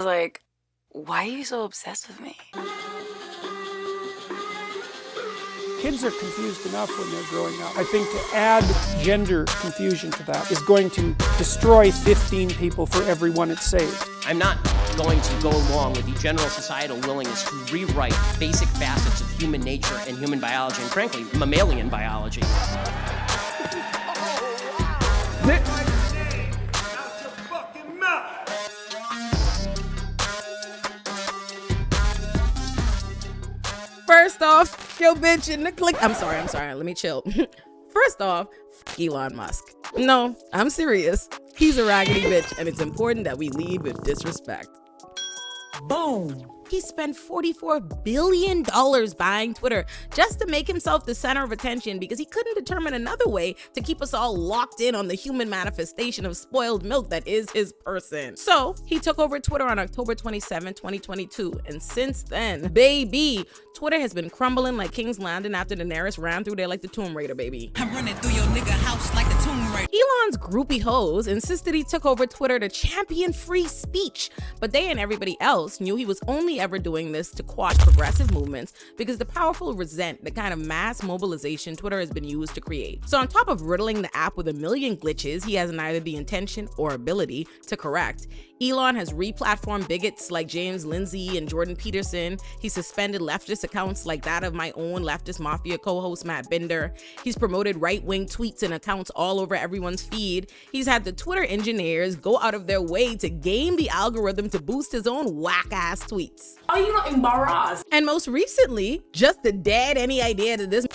Like, why are you so obsessed with me? Kids are confused enough when they're growing up. I think to add gender confusion to that is going to destroy 15 people for every one it saves. I'm not going to go along with the general societal willingness to rewrite basic facets of human nature and human biology, and frankly, mammalian biology. First off, yo bitch in the click. I'm sorry, let me chill. First off, Elon Musk. No, I'm serious. He's a raggedy bitch, and it's important that we lead with disrespect. Boom. He spent $44 billion buying Twitter just to make himself the center of attention because he couldn't determine another way to keep us all locked in on the human manifestation of spoiled milk that is his person. So he took over Twitter on October 27, 2022. And since then, baby, Twitter has been crumbling like King's Landing after Daenerys ran through there like the Tomb Raider, baby. I'm running through your nigga house like the Tomb Raider. Elon's groupie hoes insisted he took over Twitter to champion free speech, but they and everybody else knew he was only ever doing this to quash progressive movements because the powerful resent the kind of mass mobilization Twitter has been used to create. So on top of riddling the app with a million glitches he has neither the intention or ability to correct, Elon has re-platformed bigots like James Lindsay and Jordan Peterson. He suspended leftist accounts like that of my own leftist mafia co-host Matt Binder. He's promoted right-wing tweets and accounts all over everyone's feed. He's had the Twitter engineers go out of their way to game the algorithm to boost his own whack-ass tweets. Are you not embarrassed? And most recently, just to dead any idea that this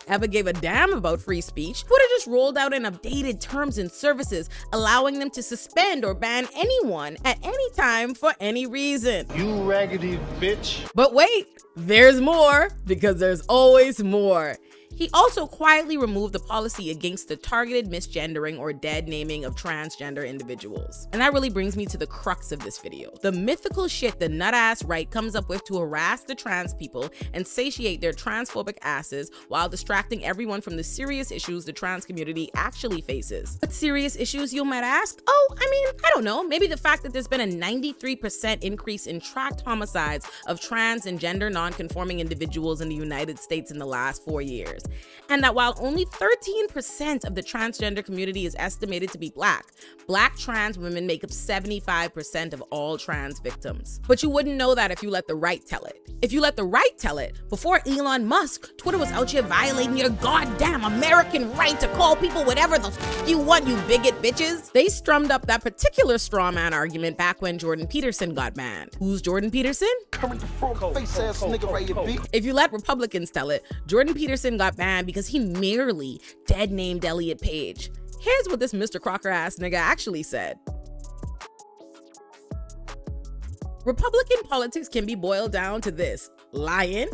ever gave a damn about free speech, Twitter just rolled out an updated terms and services allowing them to suspend or ban anyone at any time for any reason. You raggedy bitch. But wait, there's more, because there's always more. He also quietly removed the policy against the targeted misgendering or dead naming of transgender individuals. And that really brings me to the crux of this video. The mythical shit the nut-ass right comes up with to harass the trans people and satiate their transphobic asses while distracting everyone from the serious issues the trans community actually faces. What serious issues, you might ask? Oh, I don't know. Maybe the fact that there's been a 93% increase in tracked homicides of trans and gender non-conforming individuals in the United States in the last 4 years. And that while only 13% of the transgender community is estimated to be Black trans women make up 75% of all trans victims. But you wouldn't know that if you let the right tell it. If you let the right tell it, before Elon Musk, Twitter was out here violating your goddamn American right to call people whatever the f you want, you bigot bitches. They strummed up that particular straw man argument back when Jordan Peterson got banned. Who's Jordan Peterson? Current face ass nigga right here, B. If you let Republicans tell it, Jordan Peterson got banned because he merely dead named Elliot Page. Here's what this Mr. Crocker ass nigga actually said. Republican politics can be boiled down to this: lying,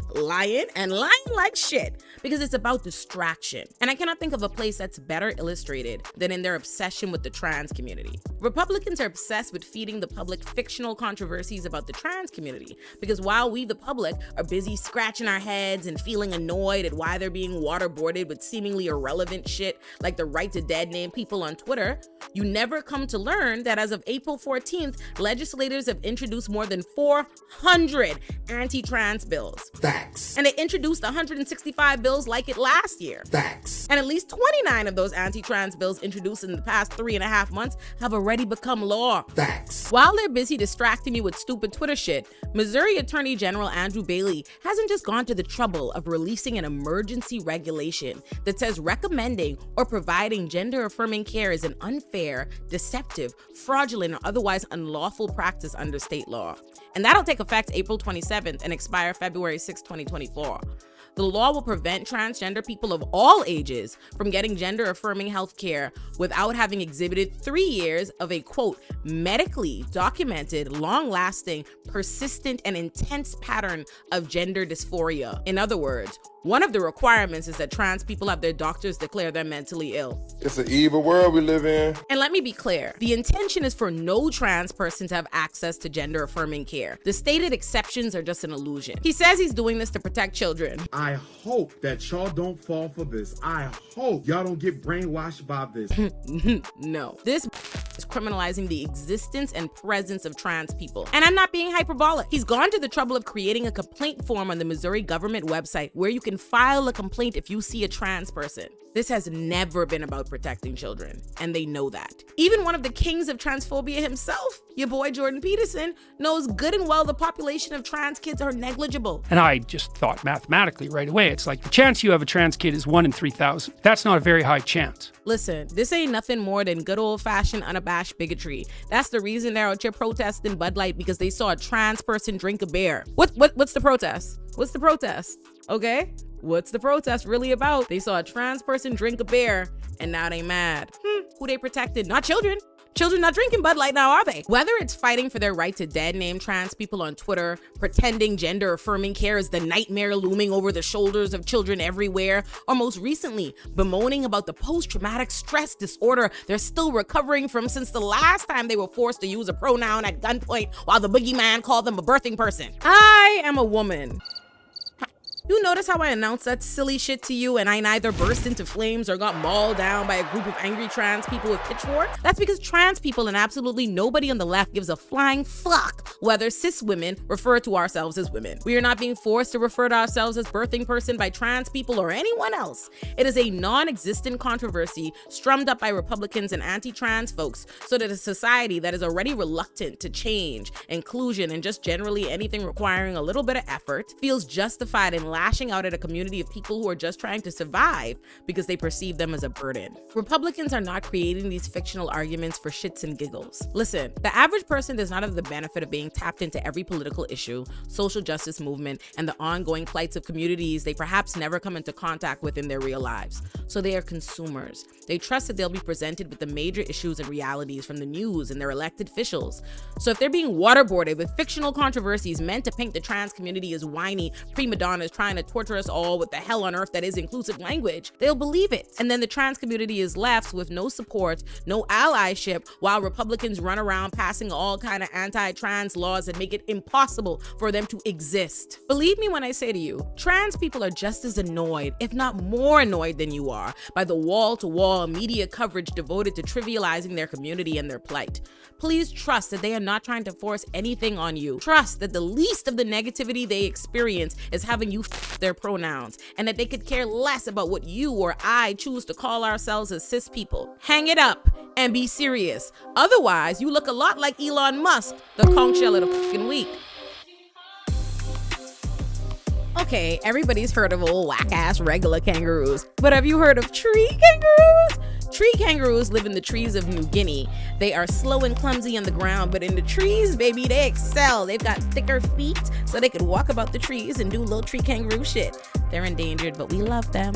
and lying like shit, because it's about distraction. And I cannot think of a place that's better illustrated than in their obsession with the trans community. Republicans are obsessed with feeding the public fictional controversies about the trans community, because while we, the public, are busy scratching our heads and feeling annoyed at why they're being waterboarded with seemingly irrelevant shit like the right to dead name people on Twitter, you never come to learn that as of April 14th, legislators have introduced more than 400 anti-trans bills. Facts. And they introduced 165 bills like it last year. Facts. And at least 29 of those anti-trans bills introduced in the past 3.5 months have already become law. Facts. While they're busy distracting you with stupid Twitter shit, Missouri Attorney General Andrew Bailey hasn't just gone to the trouble of releasing an emergency regulation that says recommending or providing gender-affirming care is an unfair, deceptive, fraudulent, or otherwise unlawful practice under state law. And that'll take effect April 27th and expire February 6, 2024. The law will prevent transgender people of all ages from getting gender-affirming health care without having exhibited 3 years of a, quote, medically documented, long-lasting, persistent, and intense pattern of gender dysphoria. In other words, One of the requirements is that trans people have their doctors declare them mentally ill. It's an evil world we live in. And let me be clear, the intention is for no trans person to have access to gender-affirming care. The stated exceptions are just an illusion. He says he's doing this to protect children. I hope that y'all don't fall for this. I hope y'all don't get brainwashed by this. No. This is criminalizing the existence and presence of trans people. And I'm not being hyperbolic. He's gone to the trouble of creating a complaint form on the Missouri government website where you can file a complaint if you see a trans person. This has never been about protecting children, and they know that. Even one of the kings of transphobia himself, your boy Jordan Peterson, knows good and well the population of trans kids are negligible. And I just thought mathematically right away, it's like the chance you have a trans kid is 1 in 3,000. That's not a very high chance. Listen, this ain't nothing more than good old-fashioned unabashed bigotry. That's the reason they're out here protesting Bud Light, because they saw a trans person drink a beer. What's the protest? What's the protest? Okay? What's the protest really about? They saw a trans person drink a beer, and now they mad. Who they protected? Not children. Children not drinking Bud Light now, are they? Whether it's fighting for their right to dead name trans people on Twitter, pretending gender-affirming care is the nightmare looming over the shoulders of children everywhere, or most recently, bemoaning about the post-traumatic stress disorder they're still recovering from since the last time they were forced to use a pronoun at gunpoint while the boogeyman called them a birthing person. I am a woman. You notice how I announced that silly shit to you and I neither burst into flames or got mauled down by a group of angry trans people with pitchforks? That's because trans people and absolutely nobody on the left gives a flying fuck whether cis women refer to ourselves as women. We are not being forced to refer to ourselves as birthing person by trans people or anyone else. It is a non-existent controversy strummed up by Republicans and anti-trans folks so that a society that is already reluctant to change, inclusion, and just generally anything requiring a little bit of effort feels justified in lashing out at a community of people who are just trying to survive because they perceive them as a burden. Republicans are not creating these fictional arguments for shits and giggles. Listen, the average person does not have the benefit of being tapped into every political issue, social justice movement, and the ongoing plights of communities they perhaps never come into contact with in their real lives. So they are consumers. They trust that they'll be presented with the major issues and realities from the news and their elected officials. So if they're being waterboarded with fictional controversies meant to paint the trans community as whiny prima donnas trying to torture us all with the hell on earth that is inclusive language, they'll believe it. And then the trans community is left with no support, no allyship, while Republicans run around passing all kind of anti-trans laws that make it impossible for them to exist. Believe me when I say to you, trans people are just as annoyed, if not more annoyed than you are, by the wall-to-wall media coverage devoted to trivializing their community and their plight. Please trust that they are not trying to force anything on you. Trust that the least of the negativity they experience is having you their pronouns, and that they could care less about what you or I choose to call ourselves as cis people. Hang it up and be serious. Otherwise, you look a lot like Elon Musk, the conch shell of the fucking week. Okay, everybody's heard of old whack-ass regular kangaroos, but have you heard of tree kangaroos? Tree kangaroos live in the trees of New Guinea. They are slow and clumsy on the ground, but in the trees, baby, they excel. They've got thicker feet, so they could walk about the trees and do little tree kangaroo shit. They're endangered, but we love them.